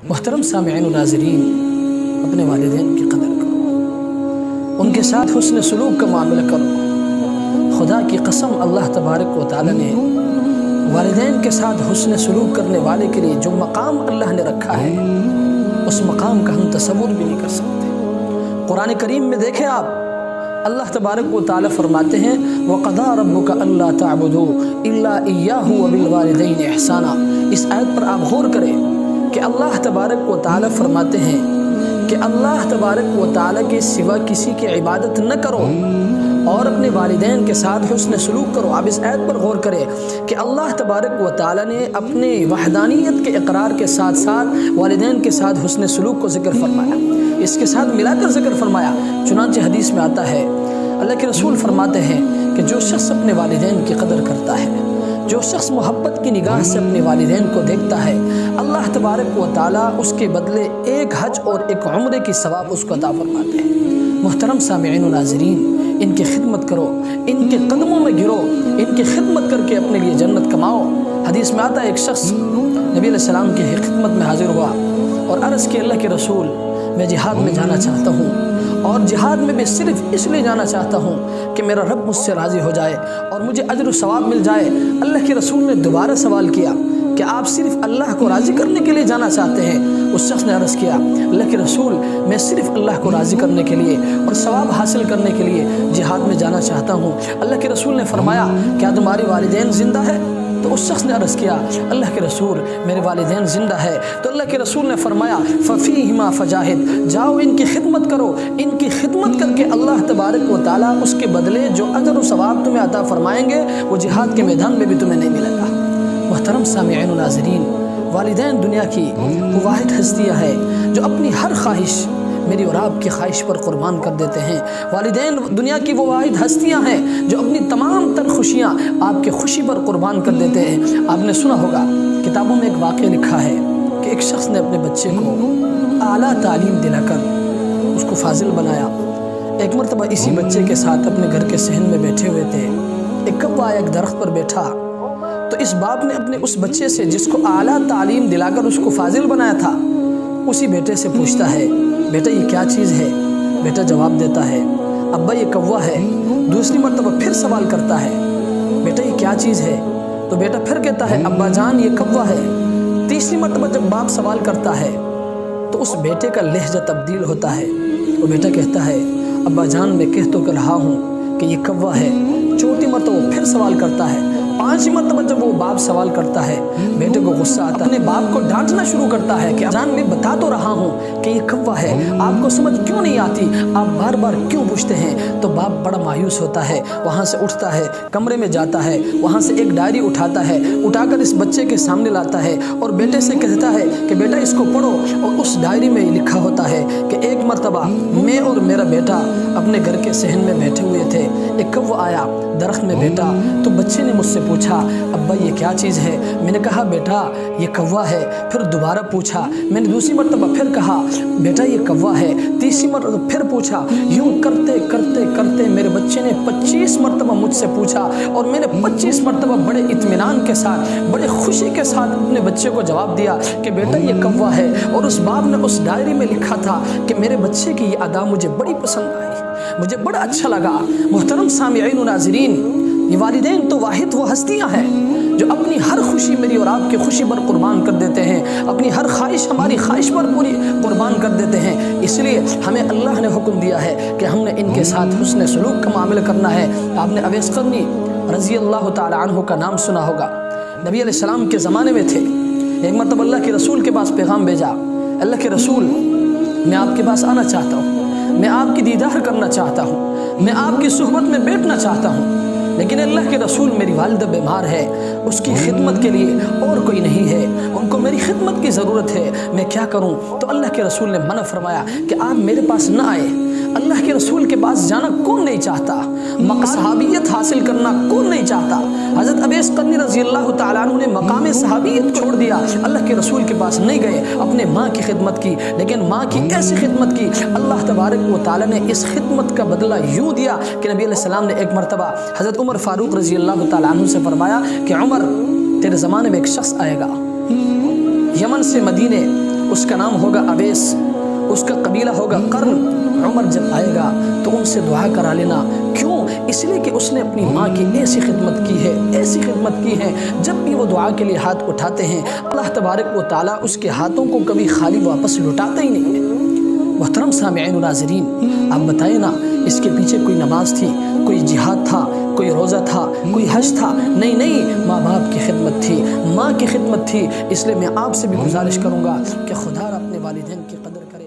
محترم سامعین و ناظرین، اپنے والدین کی قدر کرو، ان کے ساتھ حسن سلوک کا معاملہ کرو۔ خدا کی قسم، اللہ تبارک و تعالی نے والدین کے ساتھ حسن سلوک کرنے والے کے لیے جو مقام اللہ نے رکھا ہے، اس مقام کا ہم تصور بھی نہیں کر سکتے۔ قرآن کریم میں دیکھیں آپ، اللہ تبارک و تعالی فرماتے ہیں وَقَضَىٰ رَبُّكَ أَلَّا تَعْبُدُوا إِلَّا إِيَّاهُ وَبِالْوَالِدَيْنِ إِحْسَانًا۔ اس آیت پر آپ غور کریں کہ اللہ تبارک و تعالی فرماتے ہیں کہ اللہ تبارک و تعالی کے سوا کسی کی عبادت نہ کرو اور اپنے والدین کے ساتھ حسن سلوک کرو۔ آپ اس آیت پر غور کریں کہ اللہ تبارک و تعالی نے اپنے وحدانیت کے اقرار کے ساتھ ساتھ والدین کے ساتھ حسن سلوک کو ذکر فرمایا، اس کے ساتھ ملا کر ذکر فرمایا۔ چنانچہ حدیث میں آتا ہے، اللہ کے رسول فرماتے ہیں کہ جو شخص اپنے والدین کی قدر کرتا ہے، جو شخص محبت کی نگاہ سے اپنے والدین کو دیکھتا ہے، اللہ تبارک و تعالیٰ اس کے بدلے ایک حج اور ایک عمرے کی ثواب اس کو عطا فرماتے ہیں۔ محترم سامعین و ناظرین، ان کی خدمت کرو، ان کے قدموں میں گرو، ان کی خدمت کر کے اپنے لیے جنت کماؤ۔ حدیث میں آتا ہے ایک شخص نبی علیہ السلام کی خدمت میں حاضر ہوا اور عرض کی، اللہ کے رسول، میں جہاد میں جانا چاہتا ہوں اور جہاد میں بھی صرف اس لیے جانا چاہتا ہوں کہ میرا رب مجھ سے راضی ہو جائے اور مجھے اجر و ثواب مل جائے۔ اللہ کے رسول نے دوبارہ سوال کیا کہ آپ صرف اللہ کو راضی کرنے کے لیے جانا چاہتے ہیں؟ اس شخص نے عرض کیا، اللہ کے رسول، میں صرف اللہ کو راضی کرنے کے لیے اور ثواب حاصل کرنے کے لیے جہاد میں جانا چاہتا ہوں۔ اللہ کے رسول نے فرمایا، کیا تمہارے والدین زندہ ہے؟ تو اس شخص نے عرض کیا، اللہ کے رسول، میرے والدین زندہ ہے۔ تو اللہ کے رسول نے فرمایا، فَفِيهِمَا فَجَاهِدْ، جاؤ ان کی خدمت کرو، ان کی خدمت کر کے اللہ تبارک و تعالیٰ اس کے بدلے جو اجر و ثواب تمہیں عطا فرمائیں گے، وہ جہاد کے میدان میں بھی تمہیں نہیں ملے گا۔ محترم سامعین و ناظرین، والدین دنیا کی وہ واحد ہستیاں ہیں جو اپنی ہر خواہش میری اور آپ کی خواہش پر قربان کر دیتے ہیں۔ والدین دنیا کی وہ واحد ہستیاں ہیں جو اپنی تمام تر خوشیاں آپ کی خوشی پر قربان کر دیتے ہیں۔ آپ نے سنا ہوگا، کتابوں میں ایک واقعہ لکھا ہے کہ ایک شخص نے اپنے بچے کو اعلیٰ تعلیم دلا کر اس کو فاضل بنایا۔ ایک مرتبہ اسی بچے کے ساتھ اپنے گھر کے صحن میں بیٹھے ہوئے تھے، ایک کوا ایک درخت پر بیٹھا، تو اس باپ نے اپنے اس بچے سے جس کو اعلیٰ تعلیم دلا کر اس کو فاضل بنایا تھا، اسی بیٹے سے پوچھتا ہے، بیٹا یہ کیا چیز ہے؟ بیٹا جواب دیتا ہے، ابا یہ کوا ہے۔ دوسری مرتبہ پھر سوال کرتا ہے، بیٹا یہ کیا چیز ہے؟ تو بیٹا پھر کہتا ہے، ابا جان یہ کوا ہے۔ تیسری مرتبہ جب باپ سوال کرتا ہے تو اس بیٹے کا لہجہ تبدیل ہوتا ہے، وہ بیٹا کہتا ہے، ابا جان میں کہہ تو کر رہا ہوں کہ یہ کوا ہے۔ چوتھی مرتبہ وہ پھر سوال کرتا ہے۔ پانچویں مرتبہ جب وہ باپ سوال کرتا ہے، بیٹے کو غصہ آتا ہے، اپنے باپ کو ڈانٹنا شروع کرتا ہے کہ جان میں بتا تو رہا ہوں کہ یہ کوا ہے، آپ کو سمجھ کیوں نہیں آتی؟ آپ بار بار کیوں پوچھتے ہیں؟ تو باپ بڑا مایوس ہوتا ہے، وہاں سے اٹھتا ہے، کمرے میں جاتا ہے، وہاں سے ایک ڈائری اٹھاتا ہے، اٹھا کر اس بچے کے سامنے لاتا ہے اور بیٹے سے کہتا ہے کہ بیٹا اس کو پڑھو۔ اور اس ڈائری میں لکھا ہوتا ہے کہ ایک مرتبہ میں اور میرا بیٹا اپنے گھر کے صحن میں بیٹھے ہوئے تھے، ایک کوا آیا، درخت میں بیٹھا، تو بچے نے مجھ سے پوچھا، ابا یہ کیا چیز ہے؟ میں نے کہا بیٹا یہ کوا ہے۔ پھر دوبارہ پوچھا، میں نے دوسری مرتبہ پھر کہا بیٹا یہ کوا ہے۔ تیسری مرتبہ پھر پوچھا۔ یوں کرتے کرتے کرتے میرے بچے نے 25 مرتبہ مجھ سے پوچھا اور میں نے 25 مرتبہ بڑے اطمینان کے ساتھ، بڑے خوشی کے ساتھ اپنے بچے کو جواب دیا کہ بیٹا یہ کوا ہے۔ اور اس باپ نے اس ڈائری میں لکھا تھا کہ میرے بچے کی یہ ادا مجھے بڑی پسند آئی، مجھے بڑا اچھا لگا۔ محترم سامعین و ناظرین، یہ والدین تو واحد وہ ہستیاں ہیں جو اپنی ہر خوشی میری اور آپ کی خوشی پر قربان کر دیتے ہیں، اپنی ہر خواہش ہماری خواہش پر پوری قربان کر دیتے ہیں۔ اس لیے ہمیں اللہ نے حکم دیا ہے کہ ہم نے ان کے ساتھ حسن سلوک کا معاملہ کرنا ہے۔ آپ نے اویس قرنی رضی اللہ تعالی عنہ کا نام سنا ہوگا، نبی علیہ السلام کے زمانے میں تھے۔ ایک مرتبہ اللہ کے رسول کے پاس پیغام بھیجا، اللہ کے رسول میں آپ کے پاس آنا چاہتا ہوں، میں آپ کی دیدار کرنا چاہتا ہوں، میں آپ کی صحبت میں بیٹھنا چاہتا ہوں، لیکن اللہ کے رسول میری والدہ بیمار ہے، اس کی خدمت کے لیے اور کوئی نہیں ہے، ان کو میری خدمت کی ضرورت ہے، میں کیا کروں؟ تو اللہ کے رسول نے منع فرمایا کہ آپ میرے پاس نہ آئے۔ اللہ کے رسول کے پاس جانا کون نہیں چاہتا؟ صحابیت حاصل کرنا کون نہیں چاہتا؟ حضرت اویس قرنی رضی اللہ تعالیٰ عنہ نے مقام صحابیت چھوڑ دیا، اللہ کے رسول کے پاس نہیں گئے، اپنے ماں کی خدمت کی، لیکن ماں کی ایسی خدمت کی اللہ تبارک و تعالیٰ نے اس خدمت کا بدلہ یوں دیا کہ نبی علیہ السلام نے ایک مرتبہ حضرت عمر فاروق رضی اللہ تعالیٰ عنہ سے فرمایا کہ عمر، تیرے زمانے میں ایک شخص آئے گا، یمن سے مدینے اس کا نام ہوگا اویس، اس کا قبیلہ ہوگا قرن۔ عمر جب آئے گا تو ان سے دعا کرا لینا، کیوں؟ اس لیے کہ اس نے اپنی ماں کی ایسی خدمت کی ہے، ایسی خدمت کی ہے، جب بھی وہ دعا کے لیے ہاتھ اٹھاتے ہیں اللہ تبارک و تعالیٰ اس کے ہاتھوں کو کبھی خالی واپس لوٹاتا ہی نہیں ہے۔ محترم سامعین و ناظرین، آپ بتائیں نا، اس کے پیچھے کوئی نماز تھی، کوئی جہاد تھا، کوئی روزہ تھا، کوئی حج تھا؟ نہیں نہیں، ماں باپ کی خدمت تھی، ماں کی خدمت تھی۔ اس لیے میں آپ سے بھی گزارش کروں گا کہ خدا اپنے والدین کی قدر کرے۔